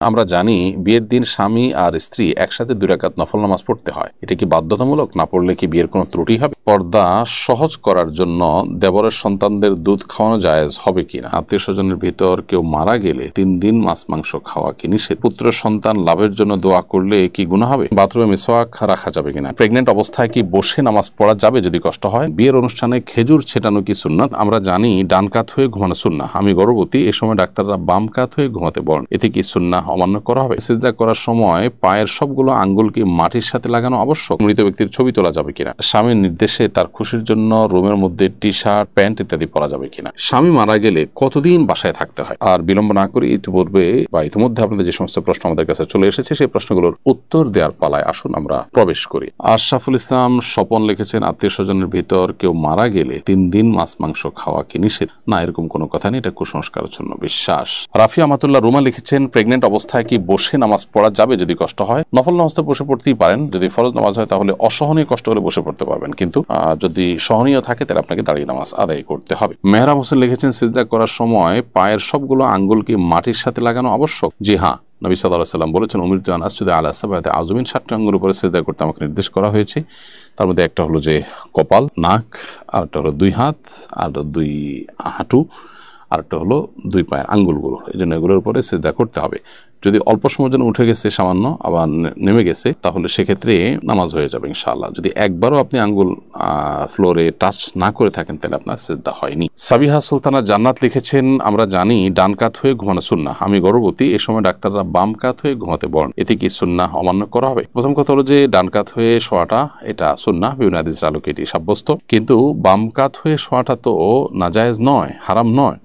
আমরা জানি বিয়ের দিন স্বামী আর স্ত্রী একসাথে 2 রাকাত নফল নামাজ পড়তে হয়। এটা কি বাধ্যতামূলক? না পড়লে কি বিয়ের কোনো ত্রুটি হবে? পর্দা সহজ করার জন্য দেবরের সন্তানদের দুধ খাওয়ানো জায়েজ হবে কিনা? আত্মীয় স্বজনের ভিতর কেউ মারা গেলে 3 দিন মাছ মাংস খাওয়া কি নিষেধ? পুত্র সন্তান লাভের জন্য দোয়া করলে কি গুনাহ হবে? বাথরুমে মিসওয়াক রাখা যাবে কিনা? প্রেগনেন্ট অবস্থায় কি বসে নামাজ পড়া যাবে যদি কষ্ট হয়? বিয়ের অনুষ্ঠানে খেজুর ছেটানো কি সুন্নাত? আমরা জানি ডান কাত হয়ে ঘুমানো সুন্নাহ। আমি গর্ভবতী, এ সময় ডাক্তাররা বাম কাত হয়ে ঘুমাতে বলেন, এতে কি সুন্নাহ অমান্য করা হবে? সিজদা করার সময় পায়ের সবগুলো আঙ্গুল কি মাটির সাথে লাগানো আবশ্যক? মৃত ব্যক্তির ছবি তোলা যাবে কিনা? স্বামীর নির্দেশে তার খুশির জন্য রুমের মধ্যে টি শার্ট প্যান্ট ইত্যাদি পরা যাবে কিনা? স্বামী মারা গেলে কতদিন বাসায় থাকতে হয়? আর বিলম্ব না করে ইতিমধ্যে আপনাদের যে সমস্ত প্রশ্ন আমাদের কাছে চলে এসেছে সেই প্রশ্নগুলোর উত্তর দেওয়ার পালায় আসুন আমরা প্রবেশ করি। আশরাফুল ইসলাম স্বপন লিখেছেন, আত্মীয় স্বজনের ভিতর কেউ মারা গেলে 3 দিন মাছ মাংস খাওয়া কি নিষেধ? না, এরকম কোনো কথা নেই, এটা কুসংস্কারের জন্য বিশ্বাস। রাফি আমাতুল্লাহ রুমা লিখেছেন, প্রেগনেন্ট অবস্থায় কি বসে নামাজ পড়া যাবে যদি কষ্ট হয়? নফল নামাজটা বসে পড়তেই পারেন। যদি ফরজ নামাজ হয় তাহলে অসহনীয় কষ্ট হলে বসে পড়তে পারবেন, কিন্তু যদি সহনীয় থাকে তাহলে আপনাকে দাঁড়িয়ে নামাজ আদায় করতে হবে। মেহরাব হোসেন লিখেছেন, সিজদা করার সময় পায়ের সবগুলো আঙ্গুল কি মাটির সাথে লাগানো আবশ্যক? জি হ্যাঁ, নবী সাল্লাল্লাহু আলাইহি ওয়াসাল্লাম বলেছেন, উমিরতু আন আসজুদা আলা সাবআতি আযমিন, 7টি আঙ্গুল উপরে সিজদা করতে আমাকে নির্দেশ করা হয়েছে। তার মধ্যে একটা হলো যে কপাল, নাক, আরেকটা হলো 2 হাত, আর 2 হাঁটু, আরেকটা হলো 2 পায়ের আঙ্গুলগুলো। এই জন্য এগুলোর উপরে সিজদা করতে হবে। যদি অল্প সময়ের জন্য উঠে গেছে সামান্য আবার নেমে গেছে তাহলে সেক্ষেত্রে নামাজ হয়ে যাবে ইনশাআল্লাহ। যদি একবারও আপনি আঙ্গুল ফ্লোরে টাচ না করে থাকেন তাহলে আপনার সিজদা হয়নি। সাবিহা সুলতানা জান্নাত লিখেছেন, আমরা জানি ডান কাত হয়ে ঘুমানো সুন্নাহ। আমি গর্ভবতী, এ সময় ডাক্তাররা বাম কাত হয়ে ঘুমাতে বলেন, এতে কি সুন্নাহ অমান্য করা হবে? প্রথম কথা হলো যে ডান কাত হয়ে শোয়াটা এটা সুন্নাহ, বিভিন্ন হাদিসের আলোকে এটি সাব্যস্ত, কিন্তু বাম কাত হয়ে শোয়াটা তো নাজায়েজ নয়, হারাম নয়।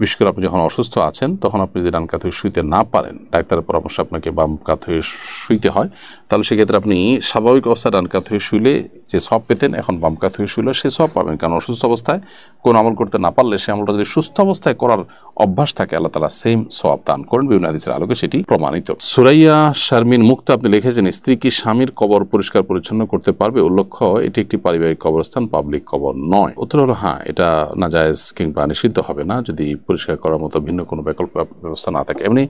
বিশেষ করে আপনি যখন অসুস্থ আছেন তখন আপনি যদি ডান কাত হয়ে শুইতে না পারেন, ডাক্তারের পরামর্শ আপনাকে বাম কাত হয়ে শুইতে হয়, তাহলে সেক্ষেত্রে আপনি স্বাভাবিক অবস্থায় ডান কাত হয়ে শুইলে যে সওয়াব পেতেন এখন বাম কাত হয়ে শুইলে সে সওয়াব পাবেন। কারণ অসুস্থ অবস্থায় কোন আমল করতে না পারলে সে আমলটা যদি সুস্থ অবস্থায় করার অভ্যাস থাকে আল্লাহ তাআলা সেম সওয়াব দান করেন, বিভিন্ন হাদিসের আলোকে সেটি প্রমাণিত। সুরাইয়া শারমিন মুক্তা আপনি লিখেছেন, স্ত্রী কি স্বামীর কবর পরিষ্কার পরিচ্ছন্ন করতে পারবে? উল্লেখ্য এটি একটি পারিবারিক কবরস্থান, পাবলিক কবর নয়। উত্তর হলো হ্যাঁ, এটা নাজায়েজ কিংবা নিষিদ্ধ হবে না যদি পরিষ্কার করার মতো ভিন্ন কোনো বিকল্প ব্যবস্থা না থাকে। এমনি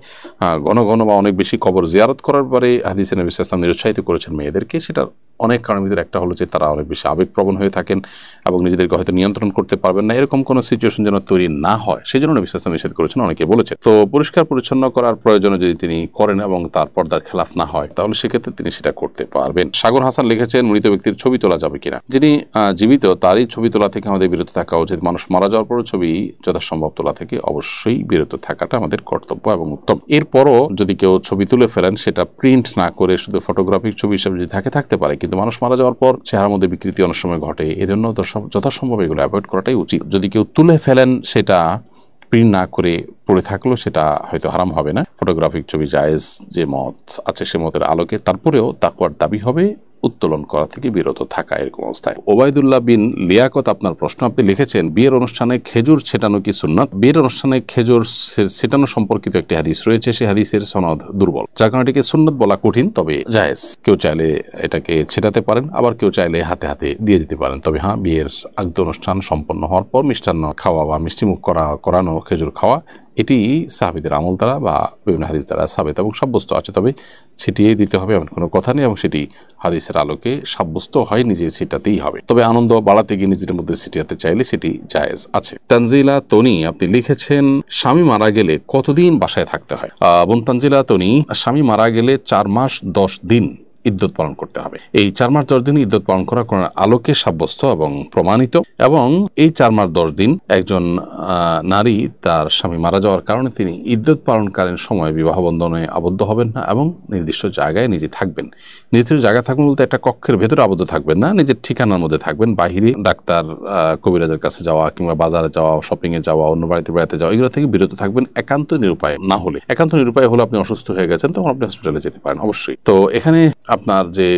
ঘন ঘন বা অনেক বেশি কবর জিয়ারত করার পরে হাদিসে নবী সাল্লাল্লাহু আলাইহি ওয়াসাল্লাম নিরুৎসাহিত করেছেন মেয়েদেরকে। সেটার অনেক কারণের ভিতরে একটা হলো যে তারা অনেক বেশি আবেগপ্রবণ হয়ে থাকেন এবং নিজেদেরকে হয়তো নিয়ন্ত্রণ করতে পারবেন না, এরকম কোনো সিচুয়েশন যেন তৈরি না হয় সেই জন্য নবী সাল্লাল্লাহু আলাইহি ওয়াসাল্লাম নিষেধ করেছেন, অনেকে বলেছে। তো পরিষ্কার পরিচ্ছন্ন করার প্রয়োজনে যদি তিনি করেন এবং তার পর্দার খেলাফ না হয় তাহলে সেক্ষেত্রে তিনি সেটা করতে পারবেন। সাগর হাসান লিখেছেন, মৃত ব্যক্তির ছবি তোলা যাবে কিনা? যিনি জীবিত তারই ছবি তোলা থেকে আমাদের বিরত থাকা উচিত। মানুষ মারা যাওয়ার পরও ছবি যথাসম্ভব তোলা থেকে অবশ্যই বিরত থাকাটা আমাদের কর্তব্য এবং উত্তম। এরপরও যদি কেউ ছবি তুলে ফেলেন সেটা প্রিন্ট না করে শুধু ফটোগ্রাফিক ছবি হিসেবে যদি থাকতে পারে, কিন্তু মানুষ মারা যাওয়ার পর চেহারার মধ্যে বিকৃতি অনেক সময় ঘটে, এজন্য যথাসম্ভব এগুলো অ্যাভয়েড করাটাই উচিত। যদি কেউ তুলে ফেলেন সেটা প্রিন্ট না করে পড়ে থাকলেও সেটা হয়তো হারাম হবে না। ফটোগ্রাফিক ছবি জায়েজ যে মত আছে সে মতের আলোকে তারপরেও তাকওয়ার দাবি হবে উত্তোলন করা থেকে বিরত থাকা এরকম অবস্থায়। ওবায়দুল্লাহ বিন লিয়াকত আপনার প্রশ্ন আপনি লিখেছেন, বিয়ের অনুষ্ঠানে খেজুর ছেটানো কি সুন্নাত? বিয়ের অনুষ্ঠানে খেজুর ছেটানো সম্পর্কিত একটি হাদিস রয়েছে, সেই হাদিসের সনদ দুর্বল, যার কারণে এটিকে সুন্নাত বলা কঠিন, তবে জায়েজ। কেউ চাইলে এটাকে ছেটাতে পারেন, আবার কেউ চাইলে হাতে হাতে দিয়ে দিতে পারেন। তবে হ্যাঁ, বিয়ের আদ্য অনুষ্ঠান সম্পন্ন হওয়ার পর মিষ্টান্ন খাওয়া বা মিষ্টিমুখ করানো খেজুর খাওয়া এটি সাহাবীদের আমল দ্বারা বা বিভিন্ন হাদিস দ্বারা সাবেত এবং সাব্যস্ত আছে, তবে ছিটিয়ে দিতে হবে এমন কোনো কথা নেই এবং সেটি হাদিসের আলোকে সাব্যস্ত হয় নিজে ছিটাতেই হবে। তবে আনন্দ বাড়াতে গিয়ে নিজের মধ্যে ছিটিয়াতে চাইলে সেটি জায়েজ আছে। তানজিলা তনি আপনি লিখেছেন, স্বামী মারা গেলে কতদিন বাসায় থাকতে হয়? বোন তানজিলা তনি, স্বামী মারা গেলে 4 মাস 10 দিন ইদ্যত পালন করতে হবে। এই 4 মাস 10 দিন ইদ্যত পালন করা কোরআনের আলোকে সাব্যস্ত এবং প্রমাণিত, এবং এই 4 মাস 10 দিন একজন নারী তার স্বামী মারা যাওয়ার কারণে তিনি ইদ্যত পালনকালীন সময় বিবাহ বন্ধনে আবদ্ধ হবেন না এবং নির্দিষ্ট জায়গায় নিজে থাকবেন। নির্দিষ্ট জায়গায় থাকবেন বলতে একটা কক্ষের ভেতরে আবদ্ধ থাকবেন না, নিজের ঠিকানার মধ্যে থাকবেন। বাহিরে ডাক্তার কবিরাজের কাছে যাওয়া কিংবা বাজারে যাওয়া, শপিং এ যাওয়া, অন্য বাড়িতে বেড়াতে যাওয়া, এগুলো থেকে বিরত থাকবেন। একান্ত নিরুপায় না হলে, একান্ত নিরুপায় হলে আপনি অসুস্থ হয়ে গেছেন তখন আপনি হসপিটালে যেতে পারেন অবশ্যই। তো এখানে আপনার যে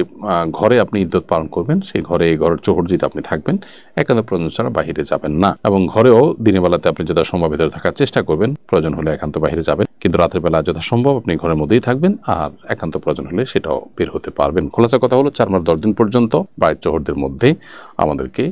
ঘরে আপনি ইদ্যত পালন করবেন সেই ঘরের চৌহর্জিতে আপনি থাকবেন, একান্ত প্রয়োজন ছাড়া বাহিরে যাবেন না। এবং ঘরেও দিনের বেলাতে আপনি যথাসম্ভব ভেতরে থাকার চেষ্টা করবেন, প্রয়োজন হলে একান্ত বাহিরে যাবেন, কিন্তু রাতের বেলা যথাসম্ভব আপনি ঘরের মধ্যেই থাকবেন, আর একান্ত প্রয়োজন হলে সেটাও বের হতে পারবেন। খোলাসা কথা হলো 4 মাস 10 দিন পর্যন্ত বাড়ির চৌহর্দের মধ্যে আমাদেরকে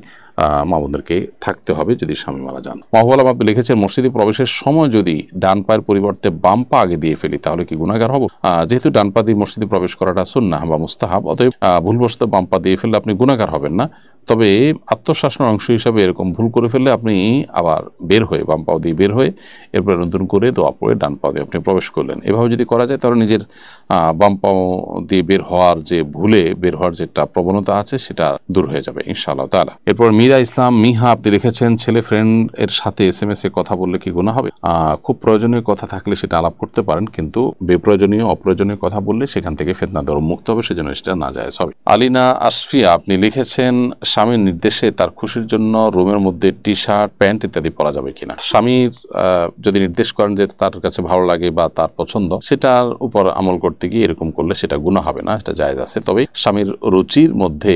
মা বোনদেরকে থাকতে হবে যদি স্বামী মারা যান। মাহবুব আলম আপনি লিখেছেন, মসজিদে প্রবেশের সময় যদি ডান পায়ের পরিবর্তে বাম পা আগে দিয়ে ফেলি তাহলে কি গুনাহগার হব? যেহেতু ডান পা দিয়ে মসজিদে প্রবেশ করাটা সুন্নাহ বা মুস্তাহাব, অতএব ভুলবশত বাম পা দিয়ে ফেললে আপনি গুনাহগার হবেন না। তবে আত্মশাসনের অংশ হিসাবে এরকম ভুল করে ফেললে আপনি আবার বের হয়ে বাম পাও দিয়ে বের হয়ে এরপরে নতুন করে দোয়া পড়ে ডান পাও দিয়ে আপনি প্রবেশ করলেন। এভাবে যদি করা যায় তাহলে নিজের বাম পাও দিয়ে বের হওয়ার যে ভুলে বের হওয়ার যেটা প্রবণতা আছে সেটা দূর হয়ে যাবে ইনশাআল্লাহ তাআলা। এরপর মীরা ইসলাম মিহা আপনি লিখেছেন, ছেলে ফ্রেন্ড এর সাথে SMS এ কথা বললে কি গুনাহ হবে? খুব প্রয়োজনীয় কথা থাকলে সেটা আলাপ করতে পারেন, কিন্তু বেপ্রয়োজনীয় অপ্রয়োজনীয় কথা বললে সেখান থেকে ফিতনা দ্বারা মুক্ত হবে, সেজন্য সেটা না জায়েজ হবে। আলিনা আসফিয়া আপনি লিখেছেন, স্বামীর নির্দেশে তার খুশির জন্য রুমের মধ্যে টি শার্ট প্যান্ট ইত্যাদি পরা যাবে কিনা? স্বামীর যদি নির্দেশ করেন যে তার কাছে ভালো লাগে বা তার পছন্দ, সেটার উপর আমল করতে গিয়ে এরকম করলে সেটা গুনাহ হবে না, সেটা জায়েজ আছে। তবে স্বামীর রুচির মধ্যে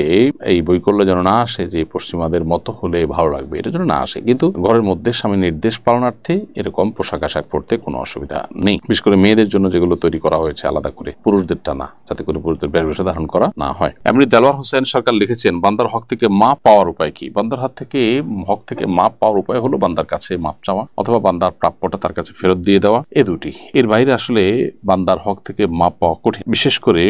এই বৈকল্য যেন না আসে যে পশ্চিমাদের মতো হলে ভালো লাগবে, এটা যেন না আসে। কিন্তু ঘরের মধ্যে স্বামীর নির্দেশ পালনার্থে এরকম পোশাক আশাক পরতে কোনো অসুবিধা নেই, বিশেষ করে মেয়েদের জন্য যেগুলো তৈরি করা হয়েছে আলাদা করে, পুরুষদেরটা না, যাতে করে পুরুষদের বেশভূষা ধারণ করা না হয়। এমনি দেলোয়ার হোসেন সরকার লিখেছেন, বান্দার হক থেকে মাপ পাওয়ার উপায় কি? বান্দার হক থেকে মাপ পাওয়ার উপায় হলো বান্দার কাছে মাপ চাওয়া অথবা বান্দার প্রাপ্যটা তার কাছে ফেরত দিয়ে দেওয়া, এ দুটি। এর বাইরে আসলে বান্দার হক থেকে মাপ পাওয়া কঠিন, বিশেষ করে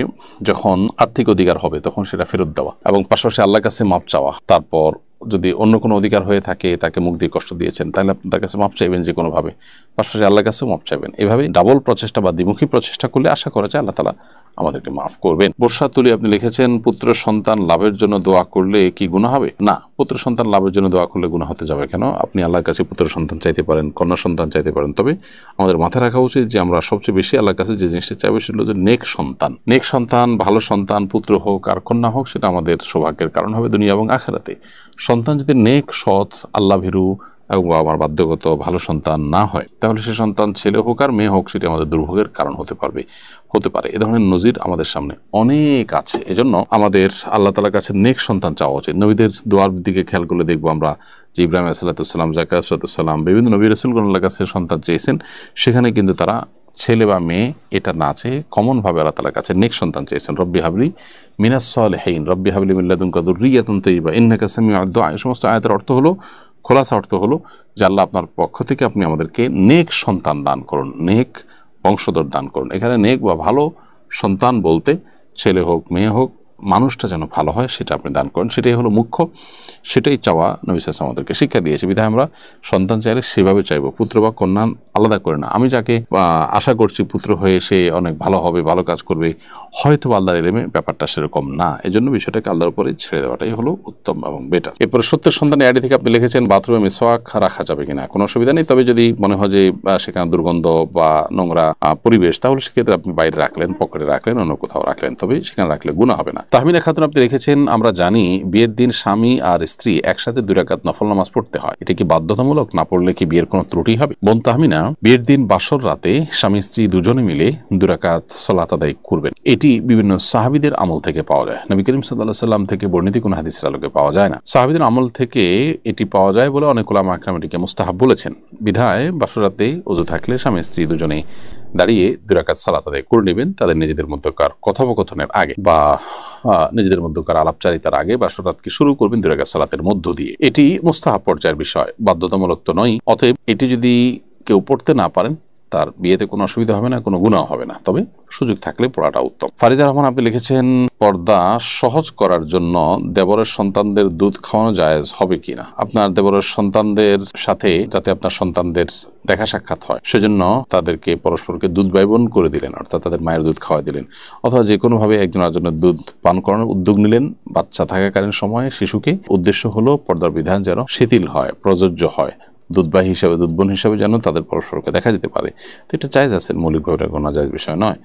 যখন আর্থিক অধিকার হবে তখন সেটা ফেরত দেওয়া এবং পাশাপাশি আল্লাহর কাছে মাপ চাওয়া। তারপর যদি অন্য কোনো অধিকার হয়ে থাকে, তাকে মুখ দিয়ে কষ্ট দিয়েছেন, তাহলে আপনি তার কাছে মাপ চাইবেন যে কোনোভাবে, পাশাপাশি আল্লাহর কাছেও মাপ চাইবেন। এভাবে ডাবল প্রচেষ্টা বা দ্বিমুখী প্রচেষ্টা করলে আশা করা যায় আল্লাহ তাআলা আমাদেরকে মাফ করবেন। বর্ষা তুলি আপনি লিখেছেন, পুত্র সন্তান লাভের জন্য দোয়া করলে কি গুনাহ হবে? না, পুত্র সন্তান লাভের জন্য দোয়া করলে গুনাহ হতে যাবে কেন? আপনি আল্লাহর কাছে পুত্র সন্তান চাইতে পারেন, কন্যা সন্তান চাইতে পারেন। তবে আমাদের মাথায় রাখা উচিত যে আমরা সবচেয়ে বেশি আল্লাহর কাছে যে জিনিসটা চাইবো সেটা হলো যে নেক সন্তান। নেক সন্তান, ভালো সন্তান, পুত্র হোক আর কন্যা হোক, সেটা আমাদের সৌভাগ্যের কারণ হবে দুনিয়া এবং আখিরাতে। সন্তান যদি নেক, সৎ, আল্লাহ ভীরু এবং আমার বাধ্যগত ভালো সন্তান না হয়, তাহলে সে সন্তান ছেলে হোক আর মেয়ে হোক সেটি আমাদের দুর্ভোগের কারণ হতে পারে। এ ধরনের নজির আমাদের সামনে অনেক আছে। এজন্য আমাদের আল্লাহ তাআলার কাছে নেক সন্তান চাওয়া উচিত। নবীদের দোয়ার দিকে খেয়াল করলে দেখবো আমরা যে ইব্রাহিম আলাইহিস সালাম, যাকারিয়া আলাইহিস সালাম, বিভিন্ন নবী রাসূলগণ আল্লাহর কাছে সন্তান চেয়েছেন, সেখানে কিন্তু তারা ছেলে বা মেয়ে এটা না চেয়ে কমনভাবে আল্লাহ তাআলার কাছে নেক সন্তান চেয়েছেন। রব্বি হাবলি মিনাস সালিহিন, রব্বি হাবলি মিন লাদুনকা যুররিয়াতান তাইয়্যিবা ইন্নাকা সামিউদ দুআ। এই সমস্ত আয়াতের অর্থ হলো, খোলাসা অর্থ হলো যে আল্লাহ আপনার পক্ষ থেকে আপনি আমাদেরকে নেক সন্তান দান করুন, নেক বংশধর দান করুন। এখানে নেক বা ভালো সন্তান বলতে ছেলে হোক মেয়ে হোক, মানুষটা যেন ভালো হয় সেটা আপনি দান করেন, সেটাই হলো মুখ্য। সেটাই চাওয়া নবী সাল্লাল্লাহু আলাইহি ওয়াসাল্লাম আমাদেরকে শিক্ষা দিয়েছে। বিধায় আমরা সন্তান চাইলে সেভাবে চাইবো, পুত্র বা কন্যা আলাদা করে না। আমি যাকে আশা করছি পুত্র হয়ে সে অনেক ভালো হবে, ভালো কাজ করবে, হয়তো আল্লাহর ইলমে ব্যাপারটা সেরকম না। এজন্য বিষয়টাকে আল্লাহর উপরে ছেড়ে দেওয়াটাই হলো উত্তম এবং বেটার। এরপরে সত্যের সন্তান আইডি থেকে আপনি লিখেছেন, বাথরুমে মিসওয়াক রাখা যাবে কিনা? কোনো অসুবিধা নেই, তবে যদি মনে হয় যে সেখানে দুর্গন্ধ বা নোংরা পরিবেশ, তাহলে সেক্ষেত্রে আপনি বাইরে রাখলেন, পকেটে রাখলেন, অন্য কোথাও রাখলেন, তবে সেখানে রাখলে গুনাহ হবে না। তাহমিনা খাতুন আপনি লিখেছেন, আমরা জানি বিয়ের দিন স্বামী আর স্ত্রী একসাথে 2 রাকাত নফল নামাজ পড়তে হয়, এটা কি বাধ্যতামূলক? না পড়লে কি বিয়ের কোনো ত্রুটি হবে? বোন তাহমিনা, বিয়ের দিন বাসর রাতে স্বামী স্ত্রী দুজনে মিলে 2 রাকাত সালাত আদায় করবেন। এটি বিভিন্ন সাহাবীদের আমল থেকে পাওয়া যায়, নবী করিম সাল্লাল্লাহু আলাইহি সাল্লাম থেকে বর্ণিত কোনো হাদিসের আলোকে পাওয়া যায় না। সাহাবীদের আমল থেকে এটি পাওয়া যায় বলে অনেক উলামা ইকরাম এটিকে মুস্তাহাব বলেছেন। বিধায় বাসর রাতে ওযু থাকলে স্বামী স্ত্রী দুজনে দাঁড়িয়ে 2 রাকাত সালাত আদায় করে নেবেন, তাদের নিজেদের মধ্যকার কথোপকথনের আগে বা নিজেদের মধ্যকার আলাপচারিতার আগে বাসর রাতকে শুরু করবেন 2 রাকাত সালাতের মধ্য দিয়ে। এটি মুস্তাহাব পর্যায়ের বিষয়, বাধ্যতামূলক তো নয়। অতএব এটি যদি কেউ পড়তে না পারেন, তার বিয়েতে কোনো অসুবিধা হবে না, কোনো গুনাহ হবে না, তবে সুযোগ থাকলে পড়াটা উত্তম। ফারিজা রহমান আপনি লিখেছেন, পর্দা সহজ করার জন্য দেবরের সন্তানদের দুধ খাওয়ানো জায়েজ হবে কিনা? আপনার দেবরের সন্তানদের সাথে যাতে আপনার সন্তানদের দেখা সাক্ষাৎ হয়, সেজন্য তাদেরকে পরস্পরকে দুধ বাইবন করে দিলেন, অর্থাৎ তাদের মায়ের দুধ খাওয়া দিলেন, অথবা যে কোনোভাবে একজন আরেকজনের দুধ পান করানোর উদ্যোগ নিলেন বাচ্চা থাকাকালীন সময়ে শিশুকে। উদ্দেশ্য হলো পর্দার বিধান যেন শিথিল হয়, প্রযোজ্য হয়, দুধবাহী হিসাবে, দুধবোন হিসাবে যেন তাদের পরস্পরকে দেখা যেতে পারে। তো এটা জায়েজ আছে, মৌলিকভাবে কোনো নাজায়েজ বিষয় নয়।